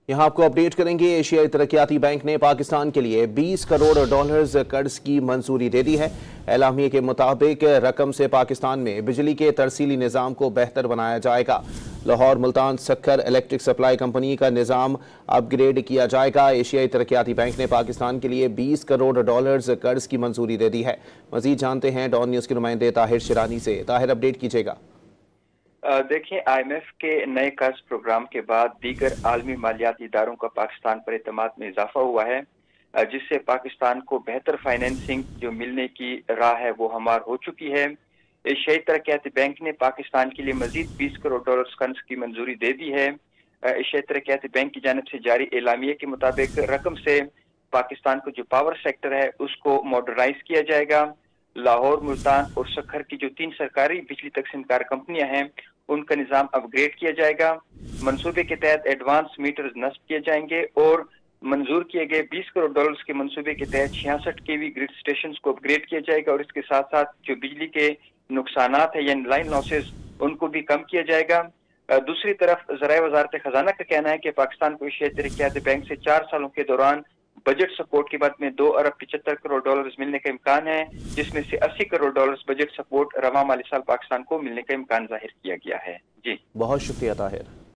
यहाँ आपको अपडेट करेंगे। एशियाई तरक्याती बैंक ने पाकिस्तान के लिए 20 करोड़ डॉलर्स कर्ज की मंजूरी दे दी है। एलामिया के मुताबिक रकम से पाकिस्तान में बिजली के तरसीली निज़ाम को बेहतर बनाया जाएगा। Lahore Multan Sukkur electric supply company का निज़ाम अपग्रेड किया जाएगा। एशियाई तरक्याती बैंक ने पाकिस्तान के लिए 20 करोड़ डॉलर्स कर्ज की मंजूरी दे दी है। मजीद जानते हैं डॉन न्यूज़ के नुमाइंदे ताहिर शिरानी से। ताहिर, अपडेट कीजिएगा। देखिए, IMF के नए कर्ज प्रोग्राम के बाद दीगर आलमी मालियाती इदारों का पाकिस्तान पर एतमाद में इजाफा हुआ है, जिससे पाकिस्तान को बेहतर फाइनेंसिंग जो मिलने की राह है वो हमार हो चुकी है। एशियाई तरक्याती बैंक ने पाकिस्तान के लिए मजीद 20 करोड़ डॉलर कर्ज की मंजूरी दे दी है। एशियाई तरक्याती बैंक की जानिब से जारी एलामिया के मुताबिक रकम से पाकिस्तान को जो पावर सेक्टर है उसको मॉडर्नाइज किया जाएगा। लाहौर, मुल्तान और सक्खर की जो 3 सरकारी बिजली तकसीमकार कंपनियां हैं उनका निज़ाम अपग्रेड किया जाएगा। मंसूबे के तहत एडवांस मीटर्स नस्ब किए जाएंगे और मंजूर किए गए 20 करोड़ डॉलर्स के मंसूबे के तहत 66 केवी ग्रिड स्टेशन को अपग्रेड किया जाएगा और इसके साथ साथ जो बिजली के नुकसानात है यानी लाइन लॉसेस उनको भी कम किया जाएगा। दूसरी तरफ ज़राए वज़ारत खजाना का कहना है कि पाकिस्तान को एशियाई तरक्याती बैंक से 4 सालों के दौरान बजट सपोर्ट के बाद में 2 अरब 75 करोड़ डॉलर्स मिलने का इम्कान है, जिसमें से 80 करोड़ डॉलर्स बजट सपोर्ट रवा माली साल पाकिस्तान को मिलने का इम्कान जाहिर किया गया है। जी, बहुत शुक्रिया ताहिर।